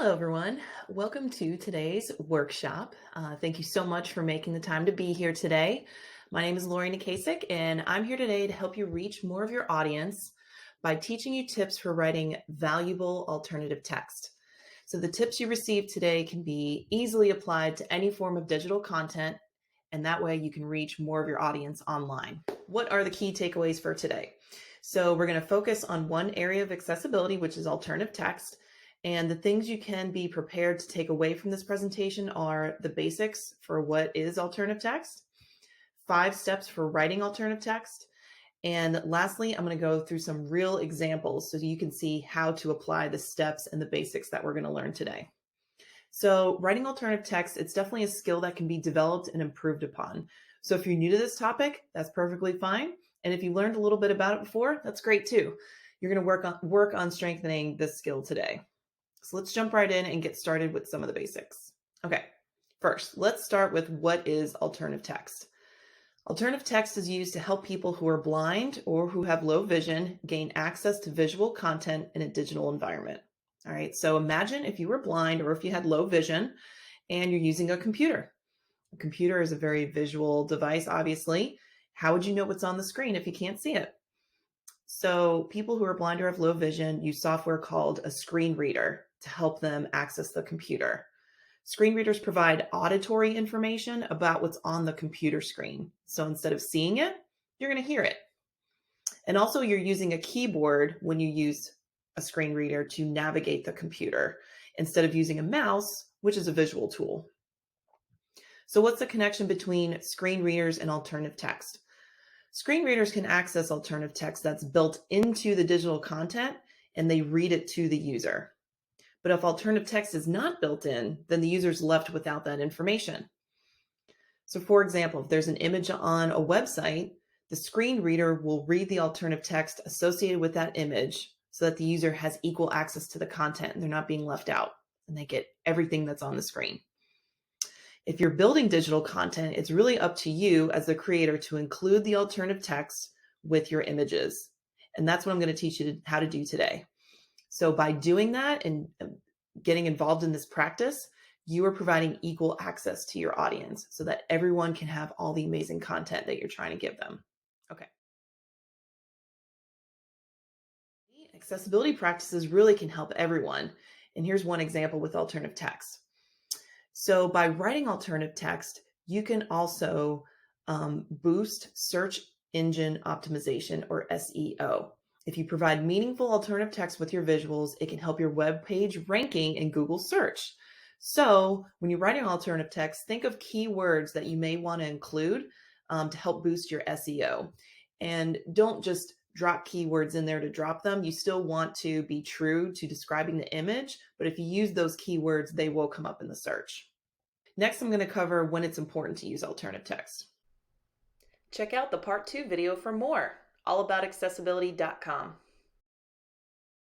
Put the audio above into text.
Hello, everyone. Welcome to today's workshop. Thank you so much for making the time to be here today. My name is Lori Nikasik, and I'm here today to help you reach more of your audience by teaching you tips for writing valuable alternative text. So the tips you receive today can be easily applied to any form of digital content, and that way you can reach more of your audience online. What are the key takeaways for today? So we're going to focus on one area of accessibility, which is alternative text. And the things you can be prepared to take away from this presentation are the basics for what is alternative text, 5 steps for writing alternative text, and lastly, I'm going to go through some real examples so you can see how to apply the steps and the basics that we're going to learn today. So writing alternative text, it's definitely a skill that can be developed and improved upon. So if you're new to this topic, that's perfectly fine. And if you learned a little bit about it before, that's great too. You're going to work on strengthening this skill today. So let's jump right in and get started with some of the basics. Okay, first, let's start with what is alternative text. Alternative text is used to help people who are blind or who have low vision gain access to visual content in a digital environment. All right, so imagine if you were blind or if you had low vision and you're using a computer. A computer is a very visual device, obviously. How would you know what's on the screen if you can't see it? So people who are blind or have low vision use software called a screen reader to help them access the computer. Screen readers provide auditory information about what's on the computer screen. So instead of seeing it, you're going to hear it. And also you're using a keyboard when you use a screen reader to navigate the computer instead of using a mouse, which is a visual tool. So what's the connection between screen readers and alternative text? Screen readers can access alternative text that's built into the digital content and they read it to the user. But if alternative text is not built in, then the user is left without that information. So for example, if there's an image on a website, the screen reader will read the alternative text associated with that image so that the user has equal access to the content and they're not being left out and they get everything that's on the screen. If you're building digital content, it's really up to you as the creator to include the alternative text with your images. And that's what I'm going to teach you how to do today. So by doing that and getting involved in this practice, you are providing equal access to your audience so that everyone can have all the amazing content that you're trying to give them. Okay. Accessibility practices really can help everyone. And here's one example with alternative text. So by writing alternative text, you can also boost search engine optimization or SEO. If you provide meaningful alternative text with your visuals, it can help your web page ranking in Google search. So when you're writing alternative text, think of keywords that you may want to include to help boost your SEO. And don't just drop keywords in there to drop them. You still want to be true to describing the image, but if you use those keywords, they will come up in the search. Next, I'm going to cover when it's important to use alternative text. Check out the part 2 video for more, allaboutaccessibility.com.